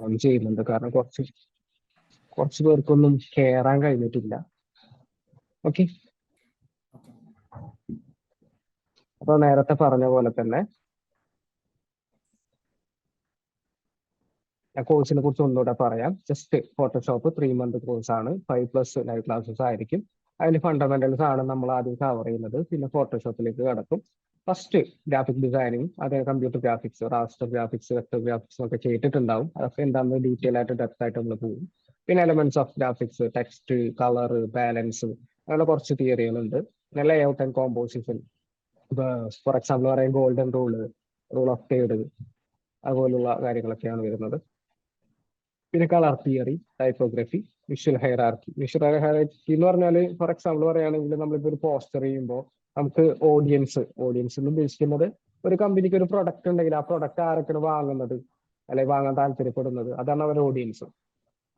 On ചെയ്യുന്നുണ്ട്. കാരണം കുറച്ച് കുറച്ച് പേർക്കൊന്നും കയറാൻ കഴിഞ്ഞിട്ടില്ല. ഓക്കെ. അപ്പൊ നേരത്തെ പറഞ്ഞ പോലെ തന്നെ ഞാൻ കോഴ്സിനെ കുറിച്ച് ഒന്നുകൂടെ പറയാം. ജസ്റ്റ് ഫോട്ടോഷോപ്പ് 3 മന്ത് കോഴ്സാണ്. 5+ ലൈവ് ക്ലാസ്സസ് ആയിരിക്കും. അതിൽ ഫണ്ടമെന്റൽസ് ആണ് നമ്മൾ ആദ്യം കവർ ചെയ്യുന്നത്. പിന്നെ ഫോട്ടോഷോപ്പിലേക്ക് കടക്കും. ഫസ്റ്റ് ഗ്രാഫിക് ഡിസൈനിങ്, അതായത് computer graphics, raster graphics, vector graphics ഒക്കെ കേട്ടിട്ടുണ്ടാവും. അതൊക്കെ എന്താണെന്ന് ഡീറ്റെയിൽ ആയിട്ട് ഡെപ്ത് ആയിട്ട് നമ്മൾ പോകും. പിന്നെ elements of graphics, text, colour, balance, അങ്ങനെ കുറച്ച് തിയറികളുണ്ട്. പിന്നെ layout and composition, for example പറയാം golden rule, rule of third, അതുപോലുള്ള കാര്യങ്ങളൊക്കെയാണ് വരുന്നത്. പിന്നെ colour theory, typography, visual hierarchy. Visual hierarchy എന്ന് പറഞ്ഞാൽ ഫോർ എക്സാമ്പിൾ പറയുകയാണെങ്കിൽ നമ്മളിപ്പോൾ ഒരു പോസ്റ്റർ ചെയ്യുമ്പോൾ നമുക്ക് ഓഡിയൻസ് എന്ന് ഉദ്ദേശിക്കുന്നത് ഒരു കമ്പനിക്ക് ഒരു പ്രൊഡക്റ്റ് ഉണ്ടെങ്കിൽ ആ പ്രൊഡക്റ്റ് ആരൊക്കെയാണ് വാങ്ങുന്നത് അല്ലെങ്കിൽ വാങ്ങാൻ താല്പര്യപ്പെടുന്നത്, അതാണ് അവരുടെ ഓഡിയൻസ്.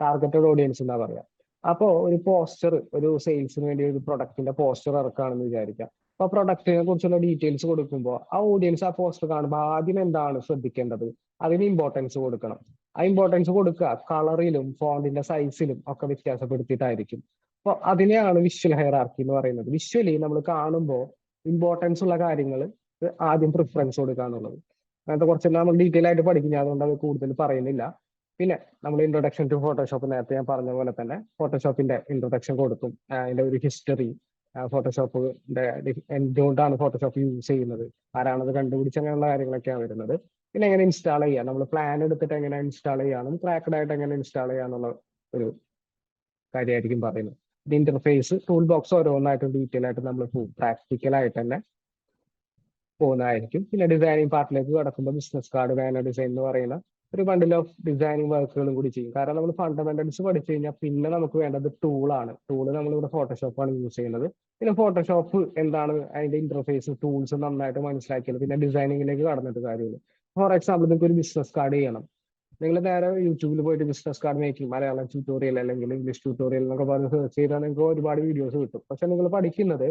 ടാർഗറ്റഡ് ഓഡിയൻസ് എന്നാ പറയാ. അപ്പോ ഒരു പോസ്റ്റർ, ഒരു സെയിൽസിന് വേണ്ടി ഒരു പ്രൊഡക്റ്റിന്റെ പോസ്റ്റർ ഇറക്കുകയാണെന്ന് വിചാരിക്കാം. അപ്പൊ പ്രൊഡക്റ്റിനെ കുറിച്ചുള്ള ഡീറ്റെയിൽസ് കൊടുക്കുമ്പോൾ ആ ഓഡിയൻസ് ആ പോസ്റ്റർ കാണുമ്പോൾ ആദ്യം എന്താണ് ശ്രദ്ധിക്കേണ്ടത്? അതിന് ഇമ്പോർട്ടൻസ് കൊടുക്കണം. ആ ഇമ്പോർട്ടൻസ് കൊടുക്കുക കളറിലും ഫോണ്ടിന്റെ സൈസിലും ഒക്കെ വ്യത്യാസപ്പെടുത്തിയിട്ടായിരിക്കും. അപ്പൊ അതിനെയാണ് വിഷ്വൽ ഹൈറാർക്കി എന്ന് പറയുന്നത്. വിഷ്വലി നമ്മൾ കാണുമ്പോൾ ഇമ്പോർട്ടൻസ് ഉള്ള കാര്യങ്ങൾ ആദ്യം പ്രിഫറൻസ് കൊടുക്കുക എന്നുള്ളത്. അങ്ങനത്തെ കുറച്ചെല്ലാം നമ്മൾ ഡീറ്റെയിൽ ആയിട്ട് പഠിക്കും. ഞാൻ അതുകൊണ്ട് അത് കൂടുതൽ പറയുന്നില്ല. പിന്നെ നമ്മൾ ഇൻട്രൊഡക്ഷൻ ടു ഫോട്ടോഷോപ്പ്, നേരത്തെ ഞാൻ പറഞ്ഞ പോലെ തന്നെ ഫോട്ടോഷോപ്പിന്റെ ഇൻട്രൊഡക്ഷൻ കൊടുക്കും. അതിന്റെ ഒരു ഹിസ്റ്ററി, ഫോട്ടോഷോപ്പിന്റെ എന്തുകൊണ്ടാണ് ഫോട്ടോഷോപ്പ് യൂസ് ചെയ്യുന്നത്, ആരാണത് കണ്ടുപിടിച്ച, അങ്ങനെയുള്ള കാര്യങ്ങളൊക്കെയാണ് വരുന്നത്. പിന്നെ എങ്ങനെ ഇൻസ്റ്റാൾ ചെയ്യുക, നമ്മൾ പ്ലാൻ എടുത്തിട്ട് എങ്ങനെ ഇൻസ്റ്റാൾ ചെയ്യാനും ട്രാക്ഡ് ആയിട്ട് എങ്ങനെ ഇൻസ്റ്റാൾ ചെയ്യാന്നുള്ള ഒരു കാര്യമായിരിക്കും പറയുന്നത്. ഇത് ഇന്റർഫേസ്, ടൂൾ ബോക്സ് ഓരോന്നായിട്ടും ഡീറ്റെയിൽ ആയിട്ട് നമ്മൾ പ്രാക്ടിക്കൽ ആയിട്ട് തന്നെ പോകുന്നതായിരിക്കും. പിന്നെ ഡിസൈനിങ് പാർട്ടിലേക്ക് കടക്കുമ്പോൾ ബിസിനസ് കാർഡ്, ബാനർ ഡിസൈൻ എന്ന് പറയുന്ന ഒരു ബണ്ടിൽ ഓഫ് ഡിസൈനിങ് വർക്കുകളും കൂടി ചെയ്യും. കാരണം നമ്മൾ ഫണ്ടമെന്റൽസ് പഠിച്ചു കഴിഞ്ഞാൽ പിന്നെ നമുക്ക് വേണ്ടത് ടൂളാണ്. ടൂള് നമ്മളിവിടെ ഫോട്ടോഷോപ്പാണ് യൂസ് ചെയ്യുന്നത്. പിന്നെ ഫോട്ടോഷോപ്പ് എന്താണ്, അതിന്റെ ഇന്റർഫേസ്, ടൂൾസ് നന്നായിട്ട് മനസ്സിലാക്കിയത് പിന്നെ ഡിസൈനിങ്ങിലേക്ക് കടന്നിട്ട് കാര്യമില്ല. ഫോർ എക്സാമ്പിൾ നിങ്ങൾക്ക് ഒരു ബിസിനസ് കാർഡ് ചെയ്യണം. നിങ്ങൾ നേരെ യൂട്യൂബിൽ പോയിട്ട് business card making Malayalam tutorial അല്ലെങ്കിൽ ഇംഗ്ലീഷ് ട്യൂട്ടോറിയൽ എന്നൊക്കെ പറഞ്ഞ് സെർച്ച് ചെയ്താൽ നിങ്ങൾക്ക് ഒരുപാട് വീഡിയോസ് കിട്ടും. പക്ഷെ നിങ്ങൾ പഠിക്കുന്നത്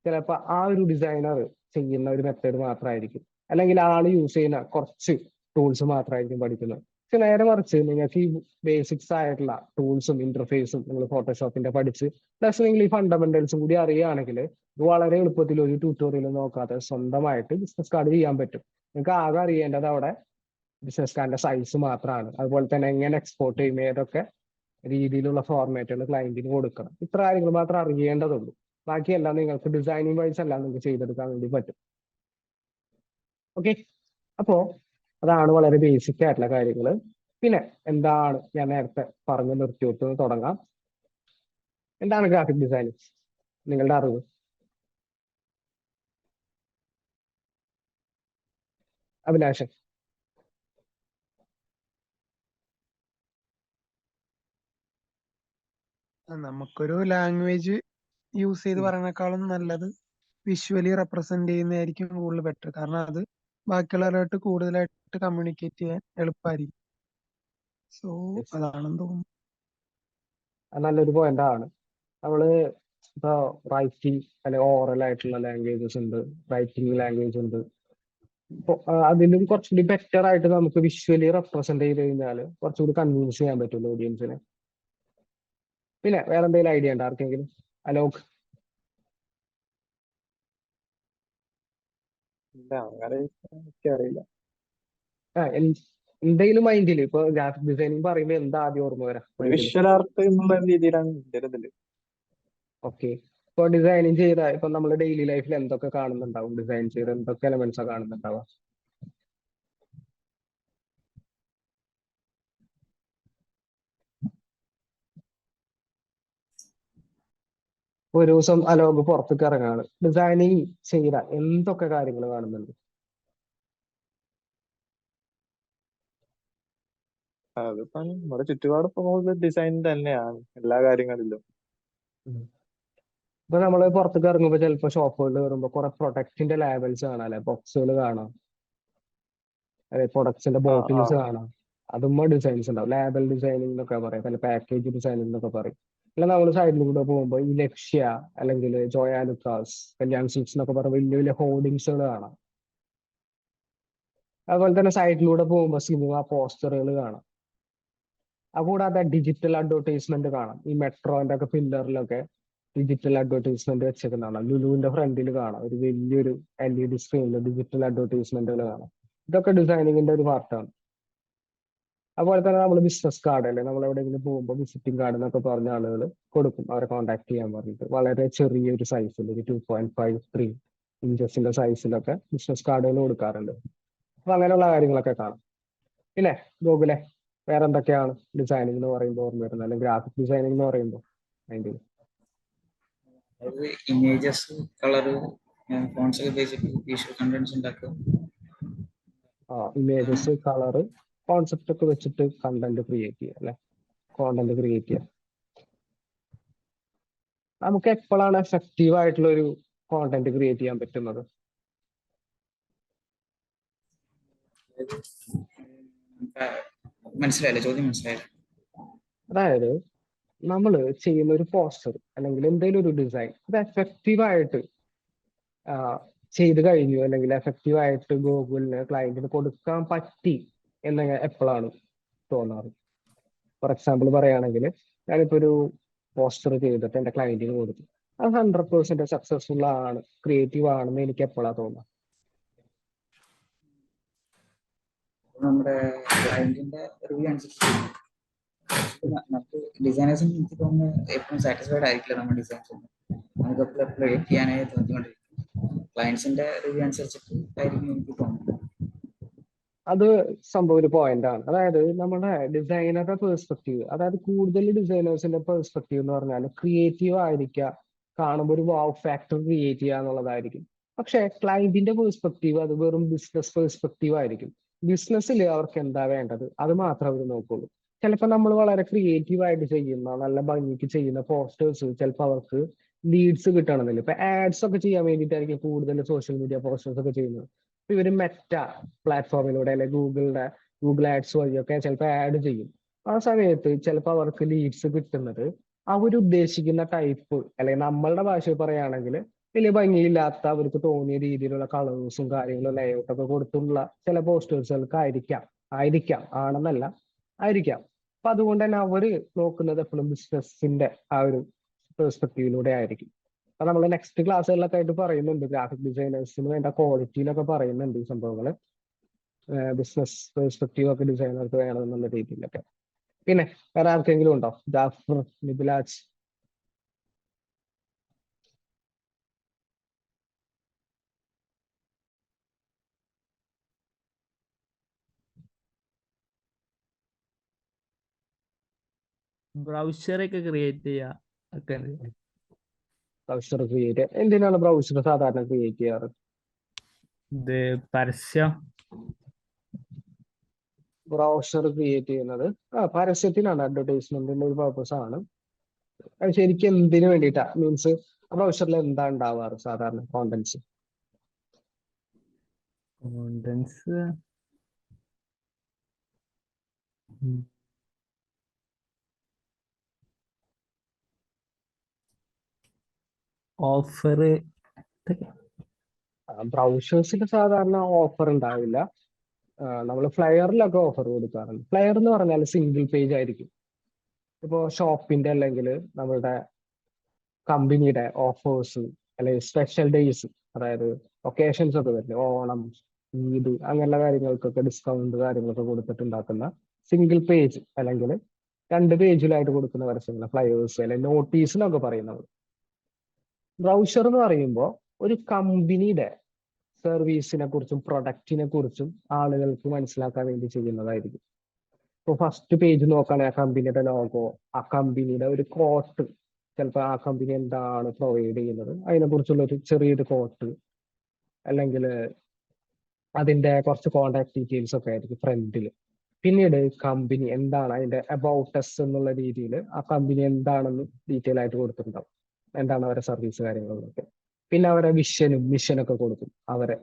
ചിലപ്പോൾ ആ ഒരു ഡിസൈനർ ചെയ്യുന്ന ഒരു മെത്തേഡ് മാത്രമായിരിക്കും, അല്ലെങ്കിൽ ആള് യൂസ് ചെയ്യുന്ന കുറച്ച് ടൂൾസ് മാത്രമായിരിക്കും പഠിക്കുന്നത്. പക്ഷെ നേരെ മറിച്ച് നിങ്ങൾക്ക് ഈ ബേസിക്സ് ആയിട്ടുള്ള ടൂൾസും ഇന്റർഫേസും നിങ്ങൾ ഫോട്ടോഷോപ്പിന്റെ പഠിച്ച് പ്ലസ് നിങ്ങൾ ഈ ഫണ്ടമെന്റൽസും കൂടി അറിയുകയാണെങ്കിൽ ഇത് വളരെ എളുപ്പത്തിൽ ഒരു ട്യൂട്ടോറിയൽ നോക്കാതെ സ്വന്തമായിട്ട് ബിസിനസ് കാർഡ് ചെയ്യാൻ പറ്റും. നിങ്ങൾക്ക് ആകെ അറിയേണ്ടത് അവിടെ ബിസിനസ് കാർഡിന്റെ സൈസ് മാത്രമാണ്. അതുപോലെ തന്നെ എങ്ങനെ എക്സ്പോർട്ട് ചെയ്യും, ഏതൊക്കെ രീതിയിലുള്ള ഫോർമാറ്റുകൾ ക്ലയന്റിന് കൊടുക്കണം, ഇത്ര കാര്യങ്ങൾ മാത്രം അറിയേണ്ടതുള്ളൂ. ബാക്കിയെല്ലാം നിങ്ങൾക്ക് ഡിസൈനിങ് വൈസ് എല്ലാം നിങ്ങൾക്ക് ചെയ്തെടുക്കാൻ വേണ്ടി പറ്റും. ഓക്കെ. അപ്പോ അതാണ് വളരെ ബേസിക് ആയിട്ടുള്ള കാര്യങ്ങൾ. പിന്നെ എന്താണ്, ഞാൻ നേരത്തെ പറഞ്ഞു നിർത്തിയിട്ട് തുടങ്ങാം. എന്താണ് ഗ്രാഫിക് ഡിസൈനിങ്, നിങ്ങളുടെ അറിവ്? അഭിലാഷൻ. നമുക്കൊരു ലാംഗ്വേജ് യൂസ് ചെയ്ത് പറയുന്നേക്കാളും നല്ലത് വിഷ്വലി റെപ്രസെന്റ് ചെയ്യുന്നതായിരിക്കും കൂടുതൽ ബെറ്റർ. കാരണം അത് ബാക്കിയുള്ളവരായിട്ട് കൂടുതലായിട്ട് കമ്മ്യൂണിക്കേറ്റ് ചെയ്യാൻ എളുപ്പമായിരിക്കും. സോ അതാണെന്ന് തോന്നുന്നു. നല്ലൊരു പോയിന്റ് ആണ്. നമ്മള് ഇപ്പൊ റൈറ്റിംഗ് അല്ലെങ്കിൽ ഓറൽ ആയിട്ടുള്ള ലാംഗ്വേജസ് ഉണ്ട്, റൈറ്റിംഗ് ലാംഗ്വേജ് ഉണ്ട്. ഇപ്പൊ അതിലും കുറച്ചുകൂടി ബെറ്റർ ആയിട്ട് നമുക്ക് വിഷ്വലി റെപ്രസെന്റ് ചെയ്ത് കഴിഞ്ഞാൽ കുറച്ചുകൂടി കൺവിൻസ് ചെയ്യാൻ പറ്റുള്ളൂ ഓഡിയൻസിനെ. പിന്നെ വേറെ എന്തെങ്കിലും ഐഡിയ ഉണ്ടോ ആർക്കെങ്കിലും? അലോക്. ഇല്ല, അങ്ങനെ എനിക്കറിയില്ല. എന്തെങ്കിലും മൈൻഡിൽ ഇപ്പൊ ഗ്രാഫിക് ഡിസൈനിങ് പറയുമ്പോൾ എന്താ ആദ്യം ഓർമ്മ വരാം ഒരു മൈൻഡിൽ? വിഷ്വൽ ആർട്ട് എന്നുള്ള രീതിയിലാണ് എൻ്റെ ഒരു ഇതില്. ഓക്കെ. ഇപ്പൊ ഡിസൈനിങ് ചെയ്ത ഇപ്പൊ നമ്മൾ ഡെയിലി ലൈഫിൽ എന്തൊക്കെ കാണുന്നുണ്ടാവും, ഡിസൈൻ ചെയ്ത് എന്തൊക്കെ എലമെന്റ്സാ കാണുന്നുണ്ടാവുക? ഒരു ദിവസം അലോക് പുറത്തേക്ക് ഇറങ്ങാണ്, ഡിസൈനിങ് ചെയ്ത എന്തൊക്കെ കാര്യങ്ങൾ കാണുന്നുണ്ട്? അതിപ്പോ നമ്മുടെ ചുറ്റുപാട് ഇപ്പൊ ഡിസൈൻ തന്നെയാണ് എല്ലാ കാര്യങ്ങളിലും. ഇപ്പൊ നമ്മള് പുറത്തേക്ക് ഇറങ്ങുമ്പോൾ ചിലപ്പോൾ ഷോപ്പുകളിൽ കയറുമ്പോൾ കുറെ പ്രൊഡക്റ്റിന്റെ ലേബൽസ് കാണാം, അല്ലെ, ബോക്സുകൾ കാണാം, അതെ, പ്രൊഡക്ട്സിന്റെ ആ ആ ബോട്ടിൽസ് കാണാം. അതുമ്മ ഡിസൈൻസ് ഉണ്ടാവും. ലേബൽ ഡിസൈനിങ് എന്നൊക്കെ പറയും, അല്ലെ പാക്കേജ് ഡിസൈനിങ് എന്നൊക്കെ പറയും. അല്ല നമ്മൾ സൈഡിലൂടെ പോകുമ്പോൾ ഈ ലക്ഷ്യ അല്ലെങ്കിൽ ജോയാലുക്കാസ്, കല്യാൺ സിൽക്സ് എന്നൊക്കെ പറഞ്ഞ വലിയ വലിയ ഹോർഡിങ്സുകൾ കാണാം. അതുപോലെ തന്നെ സൈഡിലൂടെ പോകുമ്പോൾ സിനിമ പോസ്റ്ററുകൾ കാണാം. അതുകൂടാതെ ഡിജിറ്റൽ അഡ്വർടൈസ്മെന്റ് കാണാം. ഈ മെട്രോന്റെ ഒക്കെ പില്ലറിലൊക്കെ ഡിജിറ്റൽ അഡ്വർടൈസ്മെന്റ് വെച്ചേക്കുന്നതാണ്. ലുലുവിന്റെ ഫ്രണ്ടിൽ കാണാം ഒരു വലിയൊരു LED സ്ക്രീനിൽ ഡിജിറ്റൽ അഡ്വർടൈസ്മെന്റുകൾ കാണാം. ഇതൊക്കെ ഡിസൈനിങ്ങിന്റെ ഒരു പാർട്ടാണ്. അതുപോലെ തന്നെ നമ്മൾ ബിസിനസ് കാർഡ് അല്ലെ, നമ്മൾ എവിടെയെങ്കിലും പോകുമ്പോൾ വിസിറ്റിംഗ് കാർഡ് എന്നൊക്കെ പറഞ്ഞ ആളുകൾ കൊടുക്കും, അവരെ കോൺടാക്ട് ചെയ്യാൻ പറഞ്ഞിട്ട്. വളരെ ചെറിയൊരു സൈസിൽ ഒരു 2.5-3 ഇഞ്ചസിന്റെ സൈസിലൊക്കെ ബിസിനസ് കാർഡുകൾ കൊടുക്കാറുണ്ട്. അപ്പൊ അങ്ങനെയുള്ള കാര്യങ്ങളൊക്കെ കാണാം. പിന്നെ ഗൂഗിളെ വേറെ എന്തൊക്കെയാണ് ഡിസൈനിങ് എന്ന് പറയുമ്പോൾ ഓർമ്മ വരുന്നത്, അല്ലെങ്കിൽ ഗ്രാഫിക് ഡിസൈനിങ് എന്ന് പറയുമ്പോൾ അതിന്റെ ഇമേജസ്, കളറ്, ഫോൺസ് ഒക്കെ ഉപയോഗിച്ചിട്ട് വിഷ്വൽ കണ്ടന്റ്സ് ഉണ്ടാക്കുക. ഇമേജസ്, കളറ്, കോൺസെപ്റ്റ് ഒക്കെ വെച്ചിട്ട് കണ്ടന്റ് ക്രിയേറ്റ് ചെയ്യുക അല്ലെ, കോണ്ടന്റ് ക്രിയേറ്റ് ചെയ്യുക. നമുക്ക് എപ്പോഴാണ് എഫക്റ്റീവ് ആയിട്ടുള്ള ഒരു കോണ്ടന്റ് ക്രിയേറ്റ് ചെയ്യാൻ പറ്റുന്നത്? മനസ്സിലായില്ലേ ചോദ്യം? മനസ്സിലായില്ല. അതായത് നമ്മൾ ചെയ്യുന്ന ഒരു പോസ്റ്റർ അല്ലെങ്കിൽ എന്തെങ്കിലും ഒരു ഡിസൈൻ അത് എഫക്റ്റീവായിട്ട് ചെയ്ത് കഴിഞ്ഞു, അല്ലെങ്കിൽ എഫക്റ്റീവായിട്ട് ഗൂഗിളിന് ക്ലയന്റിന് കൊടുക്കാൻ പറ്റി എന്ന് എപ്പോഴാണ് തോന്നാറ്? ഫോർ എക്സാമ്പിൾ പറയുകയാണെങ്കിൽ, ഞാനിപ്പോ ഒരു പോസ്റ്റർ ചെയ്തിട്ട് എന്റെ ക്ലയന്റിന് കൊടുത്തു, അത് 100% സക്സസ്ഫുൾ ആണ്, ക്രിയേറ്റീവ് ആണെന്ന് എനിക്ക് എപ്പോഴാണ് തോന്നുക? നമ്മുടെ ക്ലയന്റിന്റെ റിവ്യൂ അനുസരിച്ച് നമുക്ക് ഡിസൈനേഴ്സിന് എനിക്ക് തോന്നുന്നു എപ്പോഴും സാറ്റിസ്ഫൈഡ് ആയിരിക്കില്ല നമ്മുടെ ഡിസൈൻസ് ഒന്നും. നമുക്ക് എപ്പോഴും എഡിറ്റ് ചെയ്യാനായി തോന്നിക്കൊണ്ടിരിക്കും. ക്ലയൻസിന്റെ റിവ്യൂ അനുസരിച്ചിട്ട് ആയിരിക്കും എനിക്ക് തോന്നുന്നത്. അത് സംഭവം ഒരു പോയിന്റ് ആണ്. അതായത് നമ്മുടെ ഡിസൈനറുടെ പെർസ്പെക്റ്റീവ്, അതായത് കൂടുതൽ ഡിസൈനേഴ്സിന്റെ പെർസ്പെക്റ്റീവ് എന്ന് പറഞ്ഞാൽ ക്രിയേറ്റീവ് ആയിരിക്കുക, കാണുമ്പോൾ ഒരു വാവ് ഫാക്ടർ ക്രിയേറ്റ് ചെയ്യുക എന്നുള്ളതായിരിക്കും. പക്ഷെ ക്ലയന്റിന്റെ പെർസ്പെക്റ്റീവ് അത് വെറും ബിസിനസ് പെർസ്പെക്റ്റീവ് ആയിരിക്കും. ബിസിനസ്സിൽ അവർക്ക് എന്താ വേണ്ടത് അത് മാത്രമേ അവർ നോക്കുള്ളൂ. ചിലപ്പോൾ നമ്മൾ വളരെ ക്രിയേറ്റീവ് ആയിട്ട് ചെയ്യുന്ന, നല്ല ഭംഗിക്ക് ചെയ്യുന്ന പോസ്റ്റേഴ്സ് ചിലപ്പോൾ അവർക്ക് ലീഡ്സ് കിട്ടണമെന്നില്ല. ഇപ്പൊ ആഡ്സ് ഒക്കെ ചെയ്യാൻ വേണ്ടിയിട്ടായിരിക്കും കൂടുതൽ സോഷ്യൽ മീഡിയ പോസ്റ്റേഴ്സ് ഒക്കെ ചെയ്യുന്നത്. ഇപ്പൊ ഇവര് മെറ്റ പ്ലാറ്റ്ഫോമിലൂടെ അല്ലെ ഗൂഗിൾ ആഡ്സ് വഴിയൊക്കെ ചിലപ്പോൾ ആഡ് ചെയ്യും. ആ സമയത്ത് ചിലപ്പോൾ അവർക്ക് ലീഡ്സ് കിട്ടുന്നത് അവരുദ്ദേശിക്കുന്ന ടൈപ്പ്, അല്ലെങ്കിൽ നമ്മളുടെ ഭാഷയിൽ പറയുകയാണെങ്കിൽ വലിയ ഭംഗിയില്ലാത്ത, അവർക്ക് തോന്നിയ രീതിയിലുള്ള കളേഴ്സും കാര്യങ്ങളും ലേഔട്ട് ഒക്കെ കൊടുത്തുള്ള ചില പോസ്റ്റേഴ്സുകൾക്ക് ആയിരിക്കാം ആണെന്നല്ല, ആയിരിക്കാം. അപ്പൊ അതുകൊണ്ട് തന്നെ അവര് നോക്കുന്നത് എപ്പോഴും ബിസിനസിന്റെ ആ ഒരു പെർസ്പെക്റ്റീവിലൂടെ ആയിരിക്കും. അപ്പൊ നമ്മൾ നെക്സ്റ്റ് ക്ലാസ്സുകളിലൊക്കെ ആയിട്ട് പറയുന്നുണ്ട്, ഗ്രാഫിക് ഡിസൈനേഴ്സിന് വേണ്ട ക്വാളിറ്റിയിലൊക്കെ പറയുന്നുണ്ട് ഈ സംഭവങ്ങള്, ബിസിനസ് പെർസ്പെക്റ്റീവ് ഒക്കെ ഡിസൈനർക്ക് വേണം എന്നുള്ള രീതിയിലൊക്കെ. പിന്നെ വേറെ ആർക്കെങ്കിലും ഉണ്ടോ? ജാഫർ, നിബിലാജ്? ബ്രൗസർ ഒക്കെ ക്രിയേറ്റ് ചെയ്യാ ഒക്കെ. ബ്രൗസർ ക്രിയേറ്റ്, എന്തിനാണ് ബ്രൗസർ സാധാരണ ക്രിയേറ്റ് ചെയ്യാറ്? ഇത് പരസ്യം. ബ്രൗസർ ക്രിയേറ്റ് ചെയ്യുന്നത് പരസ്യത്തിനാണ്, അഡ്വർടൈസ്മെന്റിന്റെ ഒരു പർപ്പസ് ആണ്. അത് ശരിക്കും എന്തിനു വേണ്ടിയിട്ടാ? മീൻസ് ബ്രൗസറിൽ എന്താ ഉണ്ടാവാറ് സാധാരണ കോണ്ടന്റ്സ്? ഓഫർ. ബ്രൗസേഴ്സിൽ സാധാരണ ഓഫർ ഉണ്ടാവില്ല. നമ്മൾ ഫ്ലയറിലൊക്കെ ഓഫർ കൊടുക്കാറുണ്ട്. ഫ്ലയർ എന്ന് പറഞ്ഞാൽ സിംഗിൾ പേജ് ആയിരിക്കും. ഇപ്പോൾ ഷോപ്പിന്റെ അല്ലെങ്കിൽ നമ്മളുടെ കമ്പനിയുടെ ഓഫേഴ്സ് അല്ലെങ്കിൽ സ്പെഷ്യൽ ഡേയ്സ്, അതായത് ഒക്കേഷൻസ് ഒക്കെ വരില്ലേ, ഓണം, ഈദ്, അങ്ങനെയുള്ള കാര്യങ്ങൾക്കൊക്കെ ഡിസ്കൗണ്ട് കാര്യങ്ങളൊക്കെ കൊടുത്തിട്ടുണ്ടാക്കുന്ന സിംഗിൾ പേജ് അല്ലെങ്കിൽ 2 പേജിലായിട്ട് കൊടുക്കുന്ന പരസ്യങ്ങൾ, ഫ്ലയേഴ്സ് അല്ലെങ്കിൽ നോട്ടീസ് എന്നൊക്കെ പറയുന്നത്. ബ്രൗസർ എന്ന് പറയുമ്പോൾ ഒരു കമ്പനിയുടെ സർവീസിനെ കുറിച്ചും പ്രൊഡക്റ്റിനെ കുറിച്ചും ആളുകൾക്ക് മനസ്സിലാക്കാൻ വേണ്ടി ചെയ്യുന്നതായിരിക്കും. ഇപ്പോൾ ഫസ്റ്റ് പേജ് നോക്കുകയാണെങ്കിൽ ആ കമ്പനിയുടെ ലോഗോ, ആ കമ്പനിയുടെ ഒരു കോട്ട്, ചിലപ്പോൾ ആ കമ്പനി എന്താണ് പ്രൊവൈഡ് ചെയ്യുന്നത് അതിനെക്കുറിച്ചുള്ള ഒരു ചെറിയൊരു കോട്ട്, അല്ലെങ്കിൽ അതിന്റെ കുറച്ച് കോണ്ടാക്ട് ഡീറ്റെയിൽസ് ഒക്കെ ആയിരിക്കും ഫ്രണ്ടിൽ. പിന്നീട് കമ്പനി എന്താണ്, അതിന്റെ അബൌട്ട് അസ് എന്നുള്ള രീതിയിൽ ആ കമ്പനി എന്താണെന്ന് ഡീറ്റെയിൽ ആയിട്ട് കൊടുത്തിട്ടുണ്ടാവും, എന്താണ് അവരുടെ സർവീസ് കാര്യങ്ങളൊക്കെ. പിന്നെ അവരെ വിഷനും മിഷനൊക്കെ കൊടുക്കും. അവരെ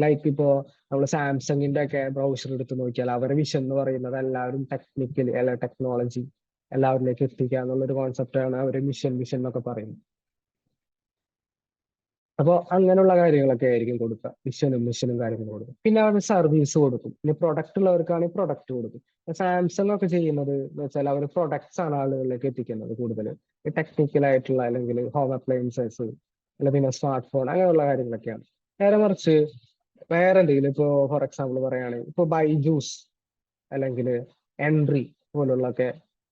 ലൈക്ക് ഇപ്പോ നമ്മൾ സാംസങ്ങിന്റെ ഒക്കെ ബ്രൗസർ എടുത്ത് നോക്കിയാൽ അവരെ വിഷൻ എന്ന് പറയുന്നത് എല്ലാവരും ടെക്നിക്കലി അല്ല ടെക്നോളജി എല്ലാവരിലേക്ക് എത്തിക്കുക എന്നുള്ള ഒരു കോൺസെപ്റ്റാണ് അവര് മിഷൻ എന്നൊക്കെ പറയുന്നത്. അപ്പോൾ അങ്ങനെയുള്ള കാര്യങ്ങളൊക്കെ ആയിരിക്കും കൊടുക്കുക, മിഷനും കാര്യങ്ങളും കൊടുക്കും. പിന്നെ അവർ സർവീസ് കൊടുക്കും. പിന്നെ പ്രൊഡക്റ്റ് ഉള്ളവർക്കാണെങ്കിൽ പ്രൊഡക്റ്റ് കൊടുക്കും. സാംസങ് ഒക്കെ ചെയ്യുന്നത് എന്ന് വെച്ചാൽ അവർ പ്രൊഡക്ട്സ് ആണ് ആളുകളിലേക്ക് എത്തിക്കുന്നത് കൂടുതൽ. ടെക്നിക്കൽ ആയിട്ടുള്ള അല്ലെങ്കിൽ ഹോം അപ്ലയൻസസ് അല്ലെങ്കിൽ പിന്നെ സ്മാർട്ട് ഫോൺ അങ്ങനെയുള്ള കാര്യങ്ങളൊക്കെയാണ്. നേരെ മറിച്ച് വേറെ എന്തെങ്കിലും ഇപ്പോൾ ഫോർ എക്സാമ്പിൾ പറയുകയാണെങ്കിൽ ഇപ്പോൾ ബൈജൂസ് അല്ലെങ്കിൽ എൻട്രി പോലുള്ളൊക്കെ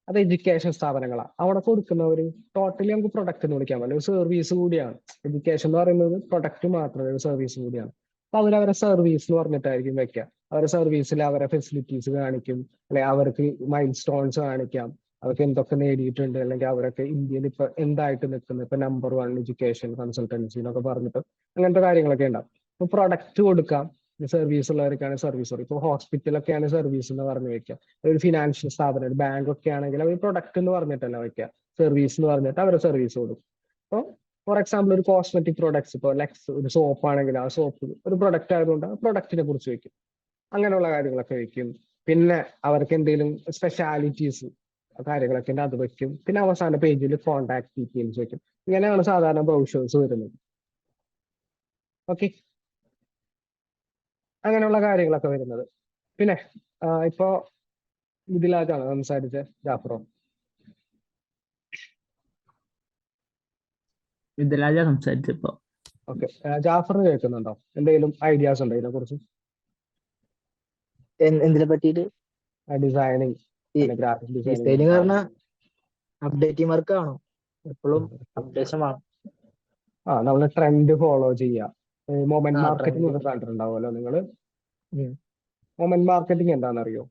അത് എഡ്യൂക്കേഷൻ സ്ഥാപനങ്ങളാണ്. അവിടെ കൊടുക്കുന്നവർ ടോട്ടലി നമുക്ക് പ്രൊഡക്റ്റ് എന്ന് വിളിക്കാൻ പറ്റില്ല, ഒരു സർവീസ് കൂടിയാണ്. എഡ്യൂക്കേഷൻ എന്ന് പറയുന്നത് പ്രൊഡക്റ്റ് മാത്രമല്ല, ഒരു സർവീസ് കൂടിയാണ്. അപ്പൊ അവരവരെ സർവീസ് എന്ന് പറഞ്ഞിട്ടായിരിക്കും വെക്കുക. അവരുടെ സർവീസിൽ അവരെ ഫെസിലിറ്റീസ് കാണിക്കും, അല്ലെങ്കിൽ അവർക്ക് മൈൽ സ്റ്റോൺസ് കാണിക്കാം, അവർക്ക് എന്തൊക്കെ നേടിയിട്ടുണ്ട്, അല്ലെങ്കിൽ അവരൊക്കെ ഇന്ത്യയിൽ ഇപ്പൊ എന്തായിട്ട് നിൽക്കുന്നത്, ഇപ്പൊ നമ്പർ 1 എഡ്യൂക്കേഷൻ കൺസൾട്ടൻസി എന്നൊക്കെ പറഞ്ഞിട്ട് അങ്ങനത്തെ കാര്യങ്ങളൊക്കെ ഉണ്ടാവും. ഇപ്പൊ പ്രൊഡക്റ്റ് കൊടുക്കാം, സർവീസ് ഉള്ളവർക്കാണ് സർവീസ് കൊടുക്കും. ഇപ്പോൾ ഹോസ്പിറ്റലൊക്കെയാണ് സർവീസ് എന്ന് പറഞ്ഞു വെക്കുക. ഒരു ഫിനാൻഷ്യൽ സ്ഥാപനം, ഒരു ബാങ്ക് ഒക്കെ ആണെങ്കിൽ അവർ പ്രൊഡക്റ്റ് എന്ന് പറഞ്ഞിട്ടല്ല വെക്കുക, സർവീസ് എന്ന് പറഞ്ഞിട്ട് അവരെ സർവീസ് കൊടുക്കും. അപ്പോൾ ഫോർ എക്സാമ്പിൾ ഒരു കോസ്മെറ്റിക് പ്രോഡക്ട്സ്, ഇപ്പോൾ ലെക്സ് ഒരു സോപ്പ് ആണെങ്കിൽ ആ സോപ്പ് ഒരു പ്രൊഡക്റ്റ് ആയതുകൊണ്ട് ആ പ്രൊഡക്റ്റിനെ കുറിച്ച് വെക്കും. അങ്ങനെയുള്ള കാര്യങ്ങളൊക്കെ വെക്കും. പിന്നെ അവർക്ക് എന്തെങ്കിലും സ്പെഷ്യാലിറ്റീസ് കാര്യങ്ങളൊക്കെ ഉണ്ട്, അത് വെക്കും. പിന്നെ അവസാന പേജിൽ കോൺടാക്ട് ഡീറ്റെയിൽസ് വെക്കും. ഇങ്ങനെയാണ് സാധാരണ ബ്രൗഷേഴ്സ് വരുന്നത്. ഓക്കെ, അങ്ങനെയുള്ള കാര്യങ്ങളൊക്കെ വരുന്നത്. പിന്നെ ഇപ്പോ ഇതിലായിട്ടാണ് സംസാരിച്ച ജാഫറോ. ഇതിലാജ സംസാരിച്ചപ്പോ. ഓക്കെ, ജാഫറിന് കേൾക്കുന്നുണ്ടോ? എന്തെങ്കിലും ഐഡിയാസ് ഉണ്ടോ ഇതിനെ കുറിച്ച്? എന്തിനെ പറ്റിയിട്ട്? Designing, graphic designing designing. പറഞ്ഞാൽ അപ്ഡേറ്റിംഗ് വർക്ക് ആണോ? എപ്പോഴും അപ്ഡേഷൻ വേണം. നമ്മൾ ട്രെൻഡ് ഫോളോ ചെയ്യാം. മൊമെന്റ് ആ, മാർക്കറ്റിംഗ് trend. ഒക്കെ കണ്ടിട്ടുണ്ടാവുമല്ലോ നിങ്ങൾ. ഉം. മൊമെന്റ് മാർക്കറ്റിംഗ് എന്താണെന്നറിയോ?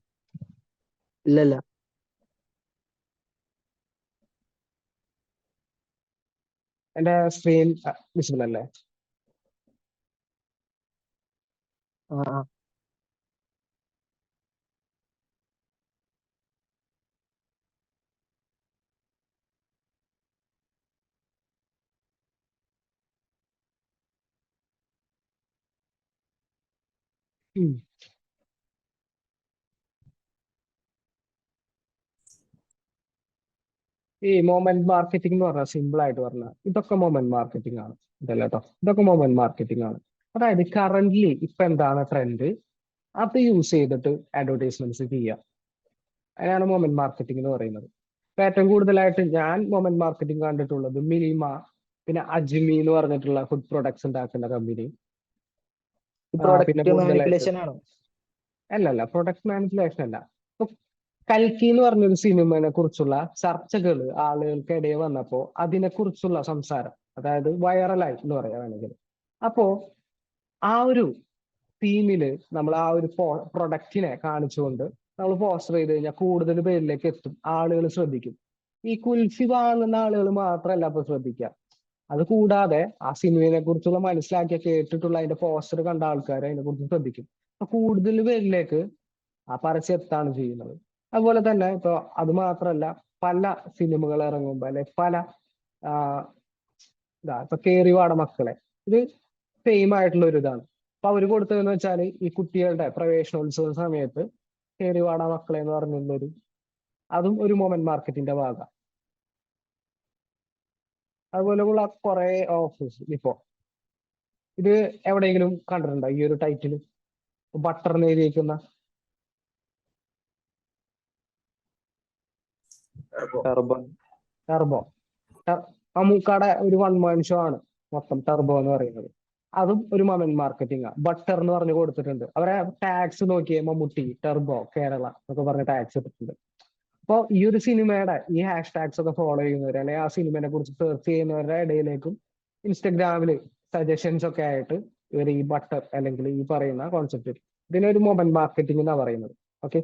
ഇല്ലല്ല. എന്റെ സ്ക്രീൻ വിസിബിൾ അല്ലേ? ആ ആ ഉം. ഈ മൊമെന്റ് മാർക്കറ്റിംഗ് എന്ന് പറഞ്ഞാൽ സിമ്പിൾ ആയിട്ട് പറഞ്ഞാൽ ഇതൊക്കെ മൊമെന്റ് മാർക്കറ്റിംഗ് ആണ്. ഇതല്ല കേട്ടോ, ഇതൊക്കെ മൊമെന്റ് മാർക്കറ്റിംഗ് ആണ്. അതായത് കറന്റ്ലി ഇപ്പൊ എന്താണ് ട്രെൻഡ് അത് യൂസ് ചെയ്തിട്ട് അഡ്വർടൈസ്മെന്റ്സ് ചെയ്യുക. അതിനാണ് മൊമെന്റ് മാർക്കറ്റിംഗ് എന്ന് പറയുന്നത്. ഇപ്പൊ ഏറ്റവും കൂടുതലായിട്ട് ഞാൻ മൊമെന്റ് മാർക്കറ്റിംഗ് കണ്ടിട്ടുള്ളത് മിൽമ, പിന്നെ അജ്മി എന്ന് പറഞ്ഞിട്ടുള്ള ഫുഡ് പ്രൊഡക്ട്സ് ഉണ്ടാക്കുന്ന കമ്പനി. പിന്നെ പ്രോഡക്റ്റ് കൂടുതലായിട്ട് മാനിപ്പുലേഷൻ ആണോ? അല്ലല്ല, പ്രൊഡക്റ്റ് മാനിപ്പുലേഷൻ അല്ല. ഇപ്പൊ കൽക്കി എന്ന് പറഞ്ഞൊരു സിനിമയെ കുറിച്ചുള്ള ചർച്ചകൾ ആളുകൾക്കിടയിൽ വന്നപ്പോ അതിനെക്കുറിച്ചുള്ള സംസാരം, അതായത് വൈറലായി എന്ന് പറയാം വേണമെങ്കിൽ. അപ്പോ ആ ഒരു തീമില് നമ്മൾ ആ ഒരു പ്രൊഡക്റ്റിനെ കാണിച്ചുകൊണ്ട് നമ്മൾ പോസ്റ്റർ ചെയ്ത് കഴിഞ്ഞാൽ കൂടുതൽ പേരിലേക്ക് എത്തും, ആളുകൾ ശ്രദ്ധിക്കും. ഈ കുൽഫി വാങ്ങുന്ന ആളുകൾ മാത്രമല്ല അപ്പൊ ശ്രദ്ധിക്കുക, അത് കൂടാതെ ആ സിനിമയെ കുറിച്ചുള്ള മനസ്സിലാക്കിയ കേട്ടിട്ടുള്ള അതിന്റെ പോസ്റ്റർ കണ്ട ആൾക്കാർ അതിനെ കുറിച്ച് ശ്രദ്ധിക്കും. അപ്പൊ കൂടുതൽ പേരിലേക്ക് ആ പരസ്യം എത്താണ് ചെയ്യുന്നത്. അതുപോലെ തന്നെ ഇപ്പൊ അത് മാത്രമല്ല, പല സിനിമകൾ ഇറങ്ങുമ്പോ അല്ലെ പല ഇപ്പൊ കേറിവാട മക്കളെ, ഇത് സെയിം ആയിട്ടുള്ള ഒരു ഇതാണ്. അപ്പൊ അവര് കൊടുത്തതെന്ന് വെച്ചാൽ ഈ കുട്ടികളുടെ പ്രവേശനോത്സവ സമയത്ത് കേറിവാട മക്കളെ എന്ന് പറഞ്ഞുള്ളൊരു, അതും ഒരു മൊമെന്റ് മാർക്കറ്റിന്റെ ഭാഗം. അതുപോലെയുള്ള കുറെ ഓഫേഴ്സ്. ഇപ്പോ ഇത് എവിടെയെങ്കിലും കണ്ടിട്ടുണ്ടോ ഈ ഒരു ടൈറ്റിൽ? ബട്ടർ എഴുതിയിരിക്കുന്ന ടർബൺ. ടർബോ. മമ്മൂക്കാടെ ഒരു 1 man ഷോ ആണ് മൊത്തം ടർബോ എന്ന് പറയുന്നത്. അതും ഒരു മൊമെന്റ് മാർക്കറ്റിംഗ് ആണ്. ബട്ടർ എന്ന് പറഞ്ഞ് കൊടുത്തിട്ടുണ്ട്. അവരെ ടാക്സ് നോക്കിയേ, മമ്മൂട്ടി ടർബോ കേരള എന്നൊക്കെ പറഞ്ഞ ടാക്സ് ഇട്ടിട്ടുണ്ട്. അപ്പോൾ ഈ ഒരു സിനിമയുടെ ഈ ഹാഷ് ടാഗ്സ് ഒക്കെ ഫോളോ ചെയ്യുന്നവർ അല്ലെങ്കിൽ ആ സിനിമയെ കുറിച്ച് സെർച്ച് ചെയ്യുന്നവരുടെ ഇടയിലേക്കും ഇൻസ്റ്റഗ്രാമിൽ സജഷൻസ് ഒക്കെ ആയിട്ട് ഇവർ ഈ ബട്ടർ അല്ലെങ്കിൽ ഈ പറയുന്ന കോൺസെപ്റ്റ്, ഇതിനൊരു മൊമെന്റ് മാർക്കറ്റിംഗ് എന്നാണ് പറയുന്നത്. ഓക്കെ,